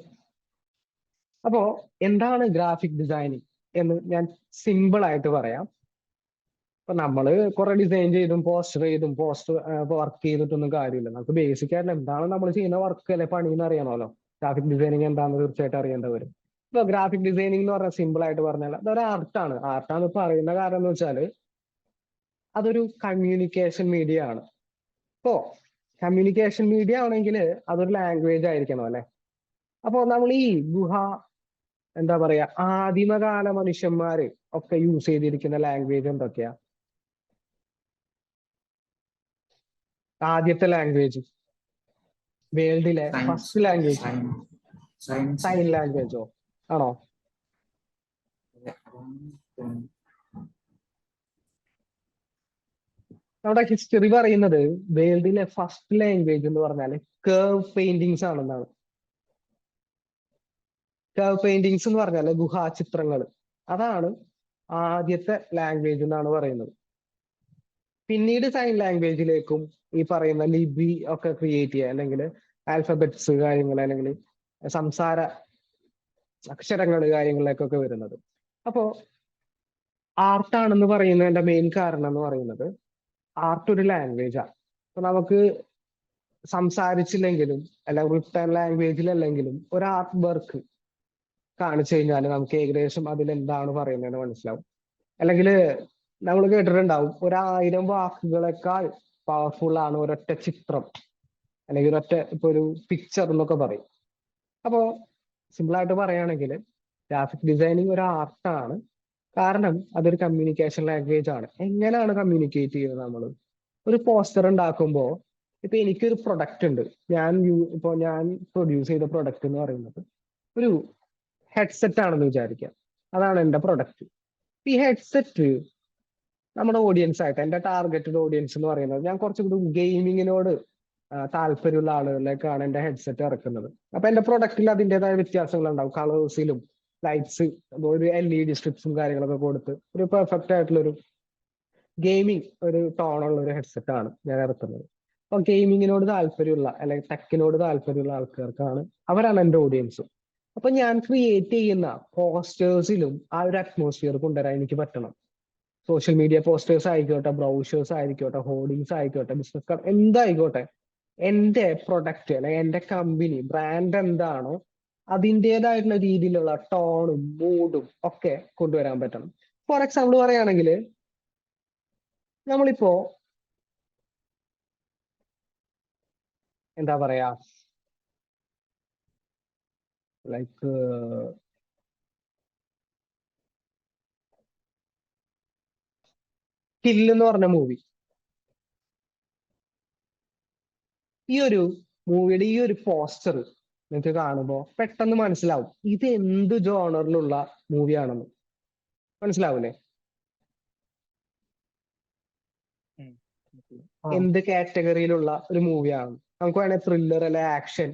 അപ്പോ എന്താണ് ഗ്രാഫിക് ഡിസൈനിങ് എന്ന് ഞാൻ സിമ്പിൾ ആയിട്ട് പറയാം. ഇപ്പൊ നമ്മള് കുറെ ഡിസൈൻ ചെയ്തും പോസ്റ്റർ വർക്ക് ചെയ്തിട്ടൊന്നും കാര്യമില്ല. നമുക്ക് ബേസിക് ആയിട്ട് എന്താണ് നമ്മൾ ചെയ്യുന്ന വർക്ക് അല്ലെ പണി എന്ന് അറിയണമല്ലോ. ഗ്രാഫിക് ഡിസൈനിങ് എന്താണെന്ന് തീർച്ചയായിട്ടും അറിയേണ്ടി വരും. ഇപ്പൊ ഗ്രാഫിക് ഡിസൈനിങ് എന്ന് പറഞ്ഞാൽ സിമ്പിൾ ആയിട്ട് പറഞ്ഞാൽ അതൊരു ആർട്ടാണ്. ആർട്ടാണ് പറയുന്ന കാരണം എന്ന് വെച്ചാൽ അതൊരു കമ്മ്യൂണിക്കേഷൻ മീഡിയ ആണ്. ഇപ്പോ കമ്മ്യൂണിക്കേഷൻ മീഡിയ ആണെങ്കിൽ അതൊരു ലാംഗ്വേജ് ആയിരിക്കണം അല്ലെ. അപ്പോ നമ്മൾ ഈ എന്താ പറയാ, ആദിമകാല മനുഷ്യന്മാര് ഒക്കെ യൂസ് ചെയ്തിരിക്കുന്ന ലാംഗ്വേജ് എന്തൊക്കെയാ? ആദ്യത്തെ ലാംഗ്വേജ്, വേൾഡിലെ science first language. Science sign ലാംഗ്വേജോ ആണോ? നമ്മുടെ ഹിസ്റ്ററി പറയുന്നത് വേൾഡിലെ ഫസ്റ്റ് ലാംഗ്വേജ് എന്ന് പറഞ്ഞാൽ കേർവ് പെയിന്റിങ്സ് ആണെന്നാണ്. കേർവ് പെയിന്റിങ്സ് എന്ന് പറഞ്ഞാൽ ഗുഹാചിത്രങ്ങൾ, അതാണ് ആദ്യത്തെ ലാംഗ്വേജ് എന്നാണ് പറയുന്നത്. പിന്നീട് സൈൻ ലാംഗ്വേജിലേക്കും ഈ പറയുന്ന ലിപി ഒക്കെ ക്രിയേറ്റ് ചെയ്യുക, അല്ലെങ്കിൽ ആൽഫബറ്റ്സ് കാര്യങ്ങൾ, അല്ലെങ്കിൽ സംസാര അക്ഷരങ്ങൾ കാര്യങ്ങളിലേക്കൊക്കെ വരുന്നത്. അപ്പോ ആർട്ടാണെന്ന് പറയുന്നതിന്റെ മെയിൻ കാരണം എന്ന് പറയുന്നത് ആർട്ട് ഒരു ലാംഗ്വേജാണ്. അപ്പൊ നമുക്ക് സംസാരിച്ചില്ലെങ്കിലും അല്ലെങ്കിൽ റിട്ടേൺ ലാംഗ്വേജിലല്ലെങ്കിലും ഒരു ആർട്ട് വർക്ക് കാണിച്ചു കഴിഞ്ഞാൽ നമുക്ക് ഏകദേശം അതിലെന്താണ് പറയുന്നതെന്ന് മനസ്സിലാവും. അല്ലെങ്കിൽ നമ്മൾ കേട്ടിട്ടുണ്ടാവും 1000 വാക്കുകളെക്കാൾ പവർഫുൾ ആണ് ഒരൊറ്റ ചിത്രം, അല്ലെങ്കിൽ ഒരൊറ്റ ഇപ്പൊ ഒരു പിക്ചർ എന്നൊക്കെ പറയും. അപ്പോ സിമ്പിൾ ആയിട്ട് പറയുകയാണെങ്കിൽ ഗ്രാഫിക് ഡിസൈനിങ് ഒരു ആർട്ടാണ്. കാരണം അതൊരു കമ്മ്യൂണിക്കേഷൻ ലാംഗ്വേജ് ആണ്. എങ്ങനെയാണ് കമ്മ്യൂണിക്കേറ്റ് ചെയ്യുന്നത്? നമ്മൾ ഒരു പോസ്റ്റർ ഉണ്ടാക്കുമ്പോൾ, ഇപ്പൊ എനിക്കൊരു പ്രൊഡക്റ്റ് ഉണ്ട്, ഞാൻ പ്രൊഡ്യൂസ് ചെയ്ത പ്രൊഡക്റ്റ് എന്ന് പറയുന്നത് ഒരു ഹെഡ്സെറ്റ് ആണെന്ന് വിചാരിക്കാം. അതാണ് എന്റെ പ്രൊഡക്റ്റ്. ഈ ഹെഡ്സെറ്റ് നമ്മുടെ ഓഡിയൻസ് ആയിട്ട്, എന്റെ ടാർഗറ്റഡ് ഓഡിയൻസ് എന്ന് പറയുന്നത്, ഞാൻ കുറച്ചുകൂടി ഗെയിമിങ്ങിനോട് താല്പര്യമുള്ള ആളുകളിലേക്കാണ് എന്റെ ഹെഡ്സെറ്റ് ഇറക്കുന്നത്. അപ്പൊ എന്റെ പ്രൊഡക്റ്റിൽ അതിൻ്റെതായ വ്യത്യാസങ്ങൾ ഉണ്ടാവും. കളേഴ്സിലും ലൈറ്റ്സ്, ഒരു LED സ്ട്രിപ്സും കാര്യങ്ങളൊക്കെ കൊടുത്ത് ഒരു പെർഫെക്റ്റ് ആയിട്ടുള്ള ഒരു ഗെയിമിങ് ഒരു ടോണുള്ള ഒരു ഹെഡ്സെറ്റ് ആണ് ഞാൻ ഇറക്കുന്നത്. അപ്പൊ ഗെയിമിങ്ങിനോട് താല്പര്യമുള്ള അല്ലെങ്കിൽ ടെക്കിനോട് താല്പര്യമുള്ള ആൾക്കാർക്കാണ്, അവരാണ് എന്റെ ഓഡിയൻസ്. അപ്പൊ ഞാൻ ക്രിയേറ്റ് ചെയ്യുന്ന പോസ്റ്റേഴ്സിലും ആ ഒരു അറ്റ്മോസ്ഫിയർ കൊണ്ടുവരാൻ എനിക്ക് പറ്റണം. സോഷ്യൽ മീഡിയ പോസ്റ്റേഴ്സ് ആയിക്കോട്ടെ, ബ്രൗഷേഴ്സ് ആയിക്കോട്ടെ, ഹോർഡിങ്സ് ആയിക്കോട്ടെ, ബിസിനസ് കാർഡ് എന്തായിക്കോട്ടെ, എന്റെ പ്രൊഡക്റ്റ് അല്ലെങ്കിൽ എന്റെ കമ്പനി ബ്രാൻഡ് എന്താണോ അതിൻ്റെതായിട്ടുള്ള രീതിയിലുള്ള ടോണും മൂഡും ഒക്കെ കൊണ്ടുവരാൻ പറ്റണം. ഫോർ എക്സാമ്പിൾ പറയുകയാണെങ്കിൽ, നമ്മളിപ്പോ എന്താ പറയാ, ലൈക്ക് കില്ല് എന്ന് പറഞ്ഞ മൂവി, ഈ ഒരു മൂവിയുടെ ഈ ഒരു പോസ്റ്റർ നിങ്ങൾക്ക് കാണുമ്പോൾ പെട്ടെന്ന് മനസ്സിലാവും ഇത് എന്ത് ജോണറിലുള്ള മൂവിയാണെന്ന്. മനസ്സിലാവൂലേ? എന്ത് കാറ്റഗറിയിലുള്ള ഒരു മൂവിയാണ്. നമുക്ക് വേണമെങ്കിൽ ത്രില്ലർ അല്ലെ ആക്ഷൻ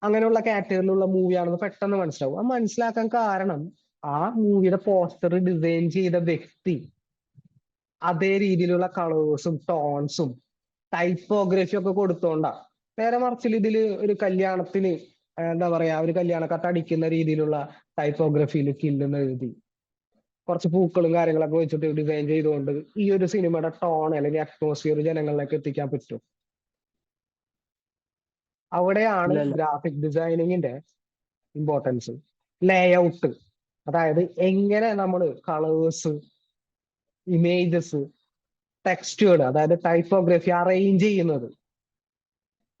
അങ്ങനെയുള്ള കാറ്റഗറിയിലുള്ള മൂവിയാണെന്ന് പെട്ടെന്ന് മനസ്സിലാവും. അത് മനസ്സിലാക്കാൻ കാരണം ആ മൂവിയുടെ പോസ്റ്റർ ഡിസൈൻ ചെയ്ത വ്യക്തി അതേ രീതിയിലുള്ള കളേഴ്സും ടോൺസും ടൈപ്പോഗ്രഫി ഒക്കെ കൊടുത്തോണ്ടാ. നേരെ മറിച്ചിൽ ഇതില് ഒരു കല്യാണത്തിന് എന്താ പറയാ, ഒരു കല്യാണക്കത്ത് അടിക്കുന്ന രീതിയിലുള്ള ടൈപ്പോഗ്രഫിയിൽ കില്ലെന്ന് എഴുതി കുറച്ച് പൂക്കളും കാര്യങ്ങളൊക്കെ വെച്ചിട്ട് ഡിസൈൻ ചെയ്തുകൊണ്ട് ഈ ഒരു സിനിമയുടെ ടോൺ അല്ലെങ്കിൽ അറ്റ്മോസ്ഫിയർ ജനങ്ങളിലേക്ക് എത്തിക്കാൻ പറ്റും. അവിടെയാണ് ഗ്രാഫിക് ഡിസൈനിങ്ങിന്റെ ഇമ്പോർട്ടൻസ്. ലേഔട്ട്, അതായത് എങ്ങനെ നമ്മൾ കളേഴ്സ്, ഇമേജസ്, ടെക്സ്റ്റുകൾ, അതായത് ടൈപ്പോഗ്രഫി അറേഞ്ച് ചെയ്യുന്നത്.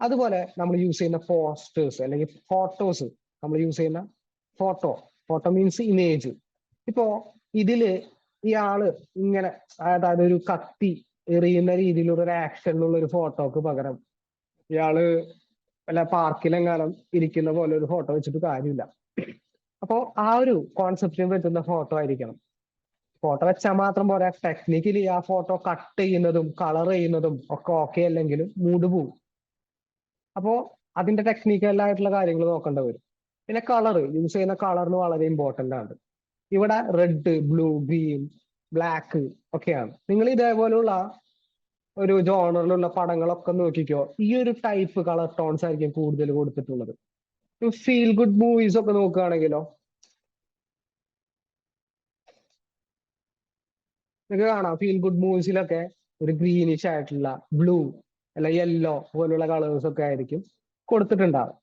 അതുപോലെ നമ്മൾ യൂസ് ചെയ്യുന്ന പോസ്റ്റേഴ്സ് അല്ലെങ്കിൽ ഫോട്ടോസ്, നമ്മൾ യൂസ് ചെയ്യുന്ന ഫോട്ടോ മീൻസ് ഇമേജ്. ഇപ്പോ ഇതില് ഇയാള് ഇങ്ങനെ, അതായത് ഒരു കത്തി എറിയുന്ന രീതിയിലുള്ള ഒരു ആക്ഷനിലുള്ള ഒരു ഫോട്ടോക്ക് പകരം ഇയാള് വല്ല പാർക്കിലെങ്ങാനും ഇരിക്കുന്ന പോലെ ഒരു ഫോട്ടോ വെച്ചിട്ട് കാര്യമില്ല. അപ്പോ ആ ഒരു കോൺസെപ്റ്റിന് പറ്റുന്ന ഫോട്ടോ ആയിരിക്കണം. ഫോട്ടോ വെച്ചാൽ മാത്രം പോരാ, ടെക്നിക്കലി ആ ഫോട്ടോ കട്ട് ചെയ്യുന്നതും കളർ ചെയ്യുന്നതും ഒക്കെ ഓക്കെ അല്ലെങ്കിലും മൂഡ് പോവും. അപ്പോ അതിന്റെ ടെക്നിക്കലായിട്ടുള്ള കാര്യങ്ങൾ നോക്കേണ്ടി വരും. പിന്നെ കളർ, യൂസ് ചെയ്യുന്ന കളറിന് വളരെ ഇമ്പോർട്ടന്റ് ആണ്. ഇവിടെ റെഡ്, ബ്ലൂ, ഗ്രീൻ, ബ്ലാക്ക് ഒക്കെയാണ്. നിങ്ങൾ ഇതേപോലുള്ള ഒരു ജോണറിലുള്ള പടങ്ങളൊക്കെ നോക്കിക്കോ, ഈ ഒരു ടൈപ്പ് കളർ ടോൺസ് ആയിരിക്കും കൂടുതൽ കൊടുത്തിട്ടുള്ളത്. ഫീൽ ഗുഡ് മൂവീസ് ഒക്കെ നോക്കുകയാണെങ്കിലോ നിങ്ങൾക്ക് കാണാം, ഫീൽ ഗുഡ് മൂവീസിലൊക്കെ ഒരു ഗ്രീനിഷ് ആയിട്ടുള്ള, ബ്ലൂ അല്ല യെല്ലോ പോലുള്ള കളേഴ്സ് ഒക്കെ ആയിരിക്കും കൊടുത്തിട്ടുണ്ടാവും.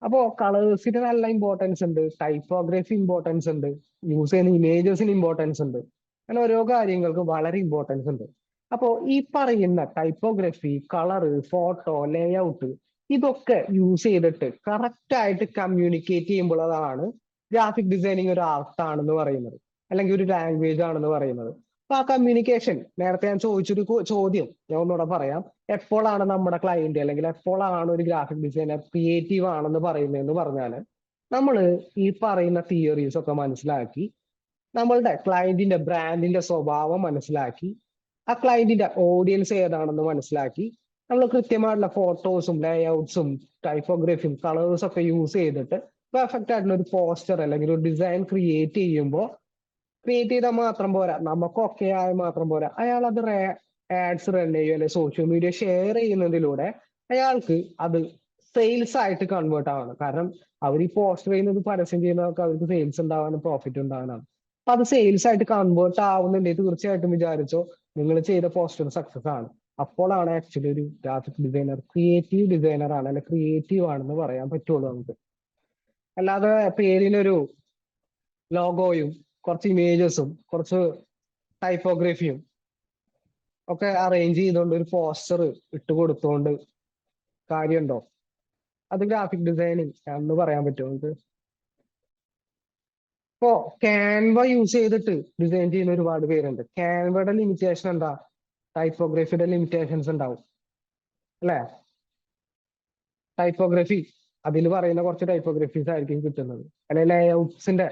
അപ്പോ കളേഴ്സിന് നല്ല ഇമ്പോർട്ടൻസ് ഉണ്ട്, ടൈപ്പോഗ്രഫി ഇമ്പോർട്ടൻസ് ഉണ്ട്, യൂസ് ചെയ്യുന്ന ഇമേജസിന് ഇമ്പോർട്ടൻസ് ഉണ്ട്, അങ്ങനെ ഓരോ കാര്യങ്ങൾക്കും വളരെ ഇമ്പോർട്ടൻസ് ഉണ്ട്. അപ്പോ ഈ പറയുന്ന ടൈപ്പോഗ്രഫി, കളറ്, ഫോട്ടോ, ലേഔട്ട് ഇതൊക്കെ യൂസ് ചെയ്തിട്ട് കറക്റ്റ് ആയിട്ട് കമ്മ്യൂണിക്കേറ്റ് ചെയ്യുമ്പോൾ അതാണ് ഗ്രാഫിക് ഡിസൈനിങ് ഒരു ആർട്ട് ആണെന്ന് പറയുന്നത്, അല്ലെങ്കിൽ ഒരു ലാംഗ്വേജ് ആണെന്ന് പറയുന്നത്. അപ്പൊ ആ കമ്മ്യൂണിക്കേഷൻ നേരത്തെ ഞാൻ ചോദിച്ചൊരു ചോദ്യം ഞാൻ ഒന്നുകൂടെ പറയാം. എപ്പോഴാണ് നമ്മുടെ ക്ലയന്റ് അല്ലെങ്കിൽ എപ്പോഴാണ് ഒരു ഗ്രാഫിക് ഡിസൈനർ ക്രിയേറ്റീവ് ആണെന്ന് പറയുന്നതെന്ന് പറഞ്ഞാല് നമ്മൾ ഈ പറയുന്ന തിയറീസ് ഒക്കെ മനസ്സിലാക്കി നമ്മളുടെ ക്ലയന്റിന്റെ ബ്രാൻഡിന്റെ സ്വഭാവം മനസ്സിലാക്കി ആ ക്ലയന്റിന്റെ ഓഡിയൻസ് ഏതാണെന്ന് മനസ്സിലാക്കി നമ്മൾ കൃത്യമായിട്ടുള്ള ഫോട്ടോസും ലേഔട്ട്സും ടൈപ്പോഗ്രഫിയും കളേഴ്സ് ഒക്കെ യൂസ് ചെയ്തിട്ട് പെർഫെക്റ്റ് ആയിട്ടുള്ള ഒരു പോസ്റ്റർ അല്ലെങ്കിൽ ഒരു ഡിസൈൻ ക്രിയേറ്റ് ചെയ്താൽ മാത്രം പോരാ, നമുക്കൊക്കെ ആയ മാത്രം പോരാ, അയാൾ അത് ആഡ്സ് റൺ ചെയ്യുക അല്ലെങ്കിൽ സോഷ്യൽ മീഡിയ ഷെയർ ചെയ്യുന്നതിലൂടെ അയാൾക്ക് അത് സെയിൽസ് ആയിട്ട് കൺവേർട്ട് ആവണം. കാരണം അവർ ഈ പോസ്റ്റർ ചെയ്യുന്നത് പരസ്യം ചെയ്യുന്നവർക്ക് അവർക്ക് സെയിൽസ് ഉണ്ടാവാനും പ്രോഫിറ്റ് ഉണ്ടാവാനാണ്. അപ്പൊ അത് സെയിൽസ് ആയിട്ട് കൺവേർട്ട് ആവുന്നുണ്ടെങ്കിൽ തീർച്ചയായിട്ടും വിചാരിച്ചോ നിങ്ങൾ ചെയ്ത പോസ്റ്റർ സക്സസ് ആണ്. അപ്പോഴാണ് ആക്ച്വലി ഒരു ഗ്രാഫിക് ഡിസൈനർ ക്രിയേറ്റീവ് ഡിസൈനർ ആണ് അല്ലെങ്കിൽ ക്രിയേറ്റീവ് ആണെന്ന് പറയാൻ പറ്റുള്ളൂ നമുക്ക്. അല്ലാതെ പേരിനൊരു ലോഗോയും കുറച്ച് ഇമേജസും കുറച്ച് ടൈപ്പോഗ്രഫിയും ഒക്കെ അറേഞ്ച് ചെയ്തുകൊണ്ട് ഒരു പോസ്റ്റർ ഇട്ട് കൊടുത്തോണ്ട് കാര്യമുണ്ടോ? അത് ഗ്രാഫിക് ഡിസൈനിങ് എന്ന് പറയാൻ പറ്റുമോ നമുക്ക്? ഇപ്പോ ക്യാൻവ യൂസ് ചെയ്തിട്ട് ഡിസൈൻ ചെയ്യുന്ന ഒരുപാട് പേരുണ്ട്. ക്യാൻവയുടെ ലിമിറ്റേഷൻ എന്താ? ടൈപ്പോഗ്രഫിയുടെ ലിമിറ്റേഷൻസ് ഉണ്ടാവും അല്ലെ? ടൈപ്പോഗ്രഫി അതിൽ പറയുന്ന കുറച്ച് ടൈപ്പോഗ്രഫീസ് ആയിരിക്കും കിട്ടുന്നത്, അല്ലെങ്കിൽ ലേഔട്ട്സിന്റെ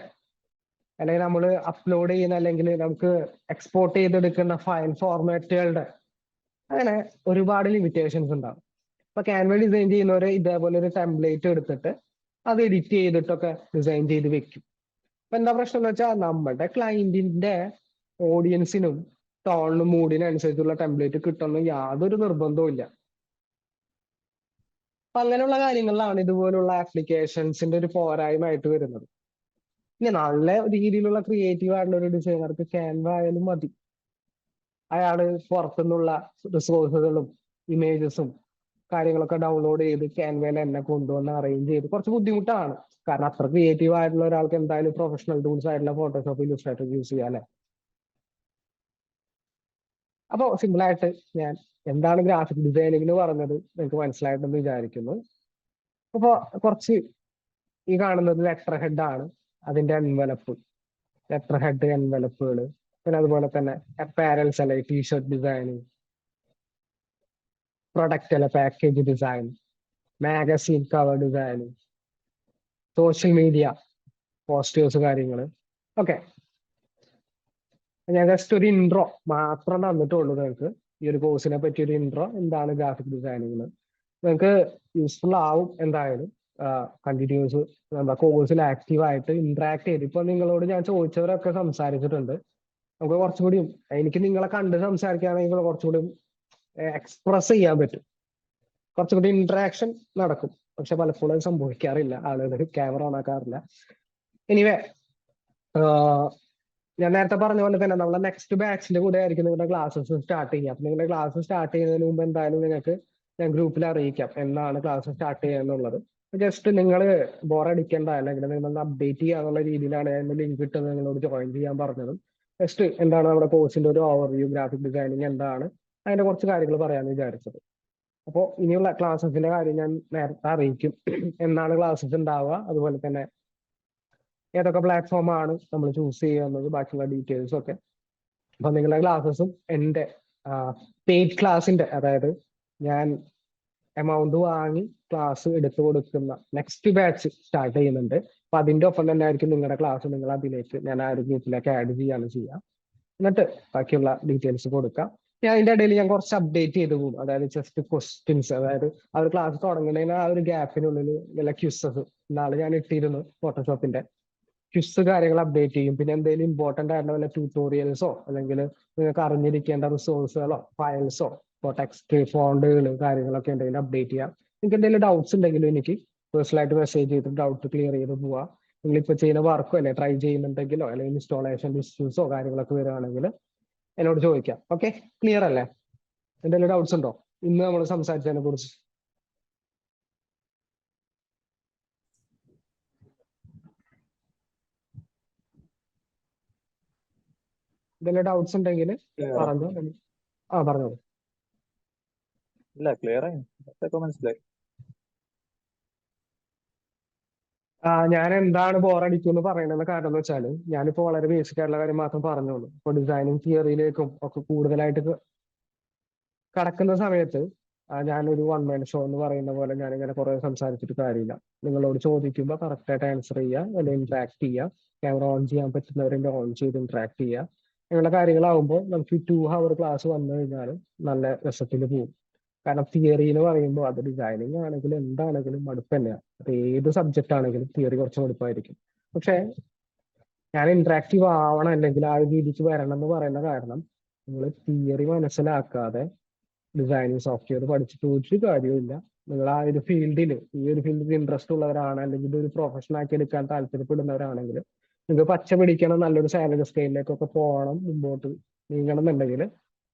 അല്ലെങ്കിൽ നമ്മൾ അപ്ലോഡ് ചെയ്യുന്ന അല്ലെങ്കിൽ നമുക്ക് എക്സ്പോർട്ട് ചെയ്തെടുക്കുന്ന ഫയൽ ഫോർമാറ്റുകളുടെ അങ്ങനെ ഒരുപാട് ലിമിറ്റേഷൻസ് ഉണ്ടാവും. ഇപ്പൊ ക്യാൻവ ഡിസൈൻ ചെയ്യുന്നവര് ഇതേപോലെ ഒരു ടെംപ്ലേറ്റ് എടുത്തിട്ട് അത് എഡിറ്റ് ചെയ്തിട്ടൊക്കെ ഡിസൈൻ ചെയ്ത് വെക്കും. അപ്പൊ എന്താ പ്രശ്നം എന്ന് വെച്ചാൽ നമ്മുടെ ക്ലയന്റിന്റെ ഓഡിയൻസിനും ടോണിനും മൂഡിനും അനുസരിച്ചുള്ള ടെംപ്ലേറ്റ് കിട്ടുന്ന യാതൊരു നിർബന്ധവും ഇല്ല. അപ്പൊ അങ്ങനെയുള്ള കാര്യങ്ങളിലാണ് ഇതുപോലുള്ള ആപ്ലിക്കേഷൻസിന്റെ ഒരു പോരായ്മയായിട്ട് വരുന്നത്. ഇനി നല്ല രീതിയിലുള്ള ക്രിയേറ്റീവ് ആയിട്ടുള്ള ഒരു ഡിസൈനർക്ക് ക്യാൻവ ആയാലും മതി. അയാള് പുറത്തുനിന്നുള്ള റിസോഴ്സുകളും ഇമേജസും കാര്യങ്ങളൊക്കെ ഡൗൺലോഡ് ചെയ്ത് ക്യാൻവയിൽ തന്നെ കൊണ്ടുവന്ന് അറേഞ്ച് ചെയ്ത് കുറച്ച് ബുദ്ധിമുട്ടാണ്. കാരണം അത്ര ക്രിയേറ്റീവ് ആയിട്ടുള്ള ഒരാൾക്ക് എന്തായാലും പ്രൊഫഷണൽ ടൂൾസ് ആയിട്ടുള്ള ഫോട്ടോഷോപ്പ് ഇല്ലുസ്ട്രേറ്റർ യൂസ് ചെയ്യാം അല്ലെ? അപ്പോ സിമ്പിൾ ആയിട്ട് ഞാൻ എന്താണ് ഗ്രാഫിക് ഡിസൈനിങ് എന്ന് പറഞ്ഞത് നിങ്ങൾക്ക് മനസ്സിലായിട്ടെന്ന് വിചാരിക്കുന്നു. അപ്പൊ കുറച്ച് ഈ കാണുന്നത് ലെറ്റർ ഹെഡ് ആണ്, അതിന്റെ എൻവലപ്പ്, ലെറ്റർ ഹെഡ് എൻവലപ്പുകൾ, പിന്നെ അതുപോലെ തന്നെ അപ്പാരൽസ് അല്ലെ ടീഷർട്ട് ഡിസൈനിങ്, പ്രൊഡക്റ്റ് അല്ലെ package design, magazine cover designing, social media posters കാര്യങ്ങൾ ഓക്കെ. ഞാൻ ജസ്റ്റ് ഒരു ഇൻട്രോ മാത്രം തന്നിട്ടുള്ളൂ നിങ്ങൾക്ക് ഈ ഒരു കോഴ്സിനെ പറ്റി ഒരു ഇൻട്രോ, എന്താണ് ഗ്രാഫിക് ഡിസൈനിങ് നിങ്ങൾക്ക് യൂസ്ഫുൾ ആവും എന്തായാലും. കണ്ടിന്യൂസ് നമ്മുടെ കോഴ്സിൽ ആക്റ്റീവായിട്ട് ഇന്ററാക്ട് ചെയ്ത് ഇപ്പൊ നിങ്ങളോട് ഞാൻ ചോദിച്ചവരൊക്കെ സംസാരിച്ചിട്ടുണ്ട്. നമുക്ക് കുറച്ചുകൂടി എനിക്ക് നിങ്ങളെ കണ്ട് സംസാരിക്കുകയാണെങ്കിൽ കുറച്ചുകൂടി എക്സ്പ്രസ് ചെയ്യാൻ പറ്റും, കുറച്ചുകൂടി ഇന്ററാക്ഷൻ നടക്കും. പക്ഷെ പലപ്പോഴും അത് സംഭവിക്കാറില്ല, ആളുകൾ ക്യാമറ ഓൺ ആക്കാറില്ല. എനിവേ ഞാൻ നേരത്തെ പറഞ്ഞ പോലെ തന്നെ നമ്മളെ നെക്സ്റ്റ് ബാച്ചിന്റെ കൂടെ ആയിരിക്കും നിങ്ങളുടെ ക്ലാസ്സസ് സ്റ്റാർട്ട് ചെയ്യുക. അപ്പൊ നിങ്ങളുടെ ക്ലാസ് സ്റ്റാർട്ട് ചെയ്യുന്നതിന് മുമ്പ് എന്തായാലും നിങ്ങൾക്ക് ഞാൻ ഗ്രൂപ്പിൽ അറിയിക്കാം എന്നാണ് ക്ലാസ് സ്റ്റാർട്ട് ചെയ്യുക എന്നുള്ളത്. ജസ്റ്റ് നിങ്ങൾ ബോറടിക്കേണ്ട അല്ലെങ്കിൽ നിങ്ങൾ അപ്ഡേറ്റ് ചെയ്യാന്നുള്ള രീതിയിലാണ് ഞാൻ ലിങ്ക് ഇട്ട് നിങ്ങളോട് ജോയിൻ ചെയ്യാൻ പറഞ്ഞത്. ജസ്റ്റ് എന്താണ് നമ്മുടെ കോഴ്സിന്റെ ഒരു ഓവർവ്യൂ, ഗ്രാഫിക് ഡിസൈനിങ് എന്താണ്, അതിന്റെ കുറച്ച് കാര്യങ്ങൾ പറയാമെന്ന് വിചാരിച്ചത്. അപ്പോൾ ഇനിയുള്ള ക്ലാസ്സസിന്റെ കാര്യം ഞാൻ നേരത്തെ അറിയിക്കും, എന്നാണ് ക്ലാസ്സസ് ഉണ്ടാവുക, അതുപോലെ തന്നെ ഏതൊക്കെ പ്ലാറ്റ്ഫോമാണ് നമ്മൾ ചൂസ് ചെയ്യുന്നത്, ബാക്കിയുള്ള ഡീറ്റെയിൽസും ഒക്കെ. അപ്പൊ നിങ്ങളുടെ ക്ലാസ്സസും എൻ്റെ പെയ്ഡ് ക്ലാസിന്റെ, അതായത് ഞാൻ എമൗണ്ട് വാങ്ങി ക്ലാസ് എടുത്തു കൊടുക്കുന്ന നെക്സ്റ്റ് ബാച്ച് സ്റ്റാർട്ട് ചെയ്യുന്നുണ്ട്. അപ്പൊ അതിന്റെ ഒപ്പം തന്നെ ആയിരിക്കും നിങ്ങളുടെ ക്ലാസ് നിങ്ങൾ അതിലേക്ക് ഞാൻ ആ ഒരു ഗ്രൂപ്പിലേക്ക് ആഡ് ചെയ്യാണ് ചെയ്യാം. എന്നിട്ട് ബാക്കിയുള്ള ഡീറ്റെയിൽസ് കൊടുക്കാം. ഞാൻ അതിന്റെ ഇടയിൽ ഞാൻ കുറച്ച് അപ്ഡേറ്റ് ചെയ്ത് പോകും, അതായത് ജസ്റ്റ് ക്വസ്റ്റ്യൻസ്, അതായത് ആ ഒരു ക്ലാസ് തുടങ്ങുന്നതിന് ആ ഒരു ഗ്യാപ്പിനുള്ളിൽ വല്ല ക്യൂസസ് നാളെ ഞാൻ ഇട്ടിരുന്നു ഫോട്ടോഷോപ്പിന്റെ ക്വിസ് കാര്യങ്ങൾ അപ്ഡേറ്റ് ചെയ്യും. പിന്നെ എന്തെങ്കിലും ഇമ്പോർട്ടന്റ് ആയിട്ടുള്ള വല്ല ട്യൂട്ടോറിയൽസോ അല്ലെങ്കിൽ നിങ്ങൾക്ക് അറിഞ്ഞിരിക്കേണ്ട റിസോഴ്സുകളോ ഫയൽസോ ഇപ്പോൾ ടെക്സ്റ്റ് ഫോണ്ടുകൾ കാര്യങ്ങളൊക്കെ എന്തെങ്കിലും അപ്ഡേറ്റ് ചെയ്യാം. നിങ്ങൾക്ക് എന്തെങ്കിലും ഡൗട്ട്സ് ഉണ്ടെങ്കിലും എനിക്ക് പേഴ്സണലായിട്ട് മെസ്സേജ് ചെയ്തിട്ട് ഡൗട്ട് ക്ലിയർ ചെയ്ത് പോവാം. നിങ്ങളിപ്പോൾ ചെയ്യുന്ന വർക്കോ അല്ലെ ട്രൈ ചെയ്യുന്നുണ്ടെങ്കിലോ അല്ലെങ്കിൽ ഇൻസ്റ്റാളേഷൻ ഇഷ്യൂസോ കാര്യങ്ങളൊക്കെ വരികയാണെങ്കിൽ എന്നോട് ചോദിക്കാം. ഓക്കെ, ക്ലിയർ അല്ലേ? എന്തെങ്കിലും ഡൗട്ട്സ് ഉണ്ടോ ഇന്ന് നമ്മൾ സംസാരിച്ചതിനെ കുറിച്ച്? എന്തെങ്കിലും ഡൗട്ട്സ് ഉണ്ടെങ്കിൽ പറഞ്ഞു. പറഞ്ഞോളൂ. ഇല്ല, ക്ലിയർ ആയി, മനസ്സിലായി. ഞാൻ എന്താണ് ബോറടിക്കും എന്ന് പറയുന്നത് കാരണം എന്ന് വെച്ചാൽ ഞാനിപ്പോ വളരെ ബേസിക് ആയിട്ടുള്ള കാര്യം മാത്രം പറഞ്ഞോളൂ. ഇപ്പൊ ഡിസൈനിങ് തിയറിയിലേക്കും ഒക്കെ കൂടുതലായിട്ട് കടക്കുന്ന സമയത്ത് ഞാനൊരു വൺ മാൻ ഷോ എന്ന് പറയുന്ന പോലെ ഞാനിങ്ങനെ കുറെ സംസാരിച്ചിട്ട് കാര്യമില്ല. നിങ്ങളോട് ചോദിക്കുമ്പോൾ കറക്റ്റ് ആയിട്ട് ആൻസർ ചെയ്യുക, അല്ലെങ്കിൽ ഇന്ററാക്ട് ചെയ്യുക, ക്യാമറ ഓൺ ചെയ്യാൻ പറ്റുന്നവരെ ഓൺ ചെയ്ത് ഇന്ററാക്ട് ചെയ്യുക. അങ്ങനെയുള്ള കാര്യങ്ങളാവുമ്പോൾ നമുക്ക് 2 hour ക്ലാസ് വന്നു കഴിഞ്ഞാൽ നല്ല രസത്തിൽ പോകും. കാരണം തിയറി എന്ന് പറയുമ്പോൾ അത് ഡിസൈനിങ് ആണെങ്കിലും എന്താണെങ്കിലും മടുപ്പ് തന്നെയാണ്. അത് ഏത് സബ്ജക്റ്റ് ആണെങ്കിലും തിയറി കുറച്ച് മടുപ്പായിരിക്കും. പക്ഷേ ഞാൻ ഇന്ററാക്റ്റീവ് ആവണം, അല്ലെങ്കിൽ ആ ഒരു രീതിക്ക് വരണം എന്ന് പറയുന്ന കാരണം നിങ്ങൾ തിയറി മനസ്സിലാക്കാതെ ഡിസൈനിങ് സോഫ്റ്റ്വെയർ പഠിച്ചിട്ട് ഒരു കാര്യവുമില്ല. നിങ്ങൾ ആ ഒരു ഫീൽഡിൽ ഈ ഒരു ഫീൽഡിൽ ഇൻട്രസ്റ്റ് ഉള്ളവരാണ്, അല്ലെങ്കിൽ ഇതൊരു പ്രൊഫഷൻ ആക്കി എടുക്കാൻ താല്പര്യപ്പെടുന്നവരാണെങ്കിൽ നിങ്ങൾക്ക് പച്ച പിടിക്കണം, നല്ലൊരു സാലറി സ്കെയിലിലേക്കൊക്കെ പോകണം, മുമ്പോട്ട് നീങ്ങണം എന്നുണ്ടെങ്കിൽ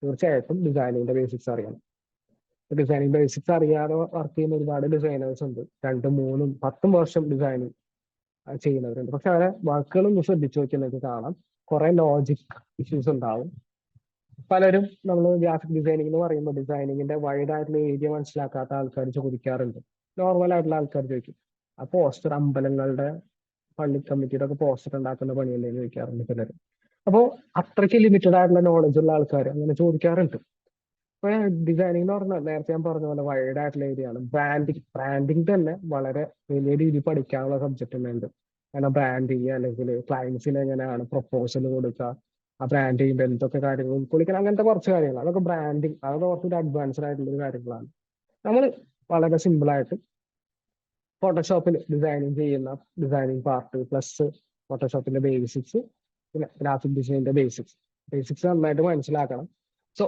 തീർച്ചയായിട്ടും ഡിസൈനിങ്ങിന്റെ ബേസിക്സ് അറിയണം. ഡിസൈനിങ് ബേസിക്സ് അറിയാതെ വർക്ക് ചെയ്യുന്ന ഒരുപാട് ഡിസൈനേഴ്സ് ഉണ്ട്. 2, 3, 10 വർഷം ഡിസൈനിങ് ചെയ്യുന്നവരുണ്ട്. പക്ഷെ അവരെ വർക്കുകളൊന്നും ശ്രദ്ധിച്ചു നോക്കിയാൽ കാണാം കുറെ ലോജിക് ഇഷ്യൂസ് ഉണ്ടാവും. പലരും നമ്മൾ ഗ്രാഫിക് ഡിസൈനിങ് എന്ന് പറയുമ്പോൾ ഡിസൈനിങ്ങിന്റെ വൈഡ് ആയിട്ടുള്ള ഏരിയ മനസ്സിലാക്കാത്ത ആൾക്കാർ ചോദിക്കാറുണ്ട്. നോർമൽ ആയിട്ടുള്ള ആൾക്കാർ ചോദിക്കും, ആ പോസ്റ്റർ അമ്പലങ്ങളുടെ പള്ളി കമ്മിറ്റിയുടെ ഒക്കെ പോസ്റ്റർ ഉണ്ടാക്കുന്ന പണിയല്ലേ എന്ന് ചോദിക്കാറുണ്ട് പലരും. അപ്പോൾ അത്രയ്ക്ക് ലിമിറ്റഡ് ആയിട്ടുള്ള നോളജ് ഉള്ള ആൾക്കാർ അങ്ങനെ ചോദിക്കാറുണ്ട്. അപ്പൊ ഡിസൈനിങ് എന്ന് പറഞ്ഞാൽ നേരത്തെ ഞാൻ പറഞ്ഞ പോലെ വൈഡ് ആയിട്ടുള്ള ഏരിയ ആണ്. ബ്രാൻഡിങ് തന്നെ വളരെ വലിയ രീതിയിൽ പഠിക്കാനുള്ള സബ്ജക്റ്റ് തന്നെ ഉണ്ട്. കാരണം ബ്രാൻഡിങ് അല്ലെങ്കിൽ ക്ലയൻസിന് എങ്ങനെയാണ് പ്രൊപ്പോസൽ കൊടുക്കുക, ആ ബ്രാൻഡ് ചെയ്യുമ്പോൾ എന്തൊക്കെ കാര്യങ്ങൾ ഉൾക്കൊള്ളിക്കണം, അങ്ങനത്തെ കുറച്ച് കാര്യങ്ങൾ. അതൊക്കെ ബ്രാൻഡിങ്, അതൊക്കെ കുറച്ചുകൂടി അഡ്വാൻസ്ഡ് ആയിട്ടുള്ള കാര്യങ്ങളാണ്. നമ്മൾ വളരെ സിമ്പിൾ ആയിട്ട് ഫോട്ടോഷോപ്പിൽ ഡിസൈനിങ് ചെയ്യുന്ന ഡിസൈനിങ് പാർട്ട് പ്ലസ് ഫോട്ടോഷോപ്പിന്റെ ബേസിക്സ്, പിന്നെ ഗ്രാഫിക് ഡിസൈനിന്റെ ബേസിക്സ് നന്നായിട്ട് മനസ്സിലാക്കണം. സോ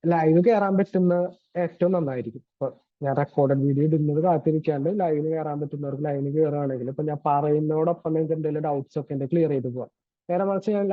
ലൈവ് കയറാൻ പറ്റുന്ന ഏറ്റവും നന്നായിരിക്കും. ഇപ്പൊ ഞാൻ റെക്കോർഡഡ് വീഡിയോ ഇടുന്നത് കാത്തിരിക്കാണ്ട് ലൈവിന് കയറാൻ പറ്റുന്നവർക്ക് ലൈവിന് കയറുകയാണെങ്കിൽ ഇപ്പൊ ഞാൻ പറയുന്നതോടൊപ്പം നിങ്ങൾക്ക് എന്തെങ്കിലും ഡൗട്ട്സ് ഒക്കെ ഉണ്ട് ക്ലിയർ ചെയ്ത് പോവാം. നേരെ മറിച്ച് ഞാൻ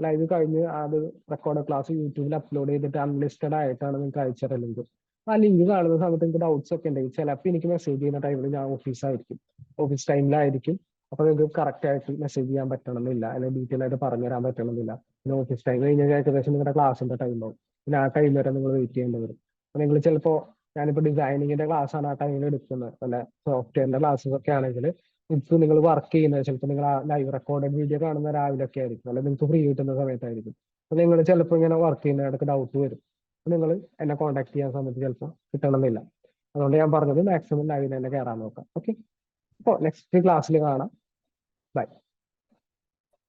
ലൈവ് കഴിഞ്ഞ് അത് റെക്കോർഡ് ക്ലാസ് യൂട്യൂബിൽ അപ്ലോഡ് ചെയ്തിട്ട് അൺലിസ്റ്റഡ് ആയിട്ടാണ് നിങ്ങൾക്ക് അയച്ചിട്ടുള്ളത്. ആ ലിങ്ക് കാണുന്ന സമയത്ത് നിങ്ങൾക്ക് ഡൗട്ട്സ് ഒക്കെ ഉണ്ടെങ്കിൽ ചിലപ്പോൾ എനിക്ക് മെസ്സേജ് ചെയ്യുന്ന ടൈമിൽ ഞാൻ ഓഫീസ് ടൈമിലായിരിക്കും. അപ്പൊ നിങ്ങൾക്ക് കറക്റ്റ് ആയിട്ട് മെസ്സേജ് ചെയ്യാൻ പറ്റണമെന്നില്ല, അല്ലെങ്കിൽ ഡീറ്റെയിൽ ആയിട്ട് പറഞ്ഞുതരാൻ പറ്റണമെന്നില്ല. പിന്നെ ഓഫീസ് ടൈം കഴിഞ്ഞാൽ ഏകദേശം നിങ്ങളുടെ ക്ലാസ്സിന്റെ ടൈമാവും. പിന്നെ ആ ടൈം വരെ നിങ്ങൾ വെയിറ്റ് ചെയ്യേണ്ടി വരും. അപ്പൊ നിങ്ങൾ ചിലപ്പോൾ ഞാനിപ്പോൾ ഡിസൈനിങ്ങിന്റെ ക്ലാസ് ആണ് ആ ടൈമിൽ എടുക്കുന്നത്, അല്ല സോഫ്റ്റ്വെയറിന്റെ ക്ലാസ്സസ് ഒക്കെ ആണെങ്കിൽ നിങ്ങൾക്ക് നിങ്ങൾ വർക്ക് ചെയ്യുന്നത് ചിലപ്പോൾ നിങ്ങൾ ആ ലൈവ് റെക്കോർഡഡ് വീഡിയോ കാണുന്ന രാവിലെ ഒക്കെ ആയിരിക്കും, അല്ലെങ്കിൽ നിങ്ങൾക്ക് ഫ്രീ കിട്ടുന്ന സമയത്തായിരിക്കും. അപ്പൊ നിങ്ങൾ ചിലപ്പോൾ ഇങ്ങനെ വർക്ക് ചെയ്യുന്നതിടക്ക് ഡൗട്ട് വരും. അപ്പൊ നിങ്ങൾ എന്നെ കോൺടാക്ട് ചെയ്യാൻ സമയത്ത് ചിലപ്പോൾ കിട്ടണമെന്നില്ല. അതുകൊണ്ട് ഞാൻ പറഞ്ഞത് മാക്സിമം ലൈവിൽ തന്നെ കയറാൻ നോക്കാം. ഓക്കെ, അപ്പോൾ നെക്സ്റ്റ് ക്ലാസ്സിൽ കാണാം. ബൈ.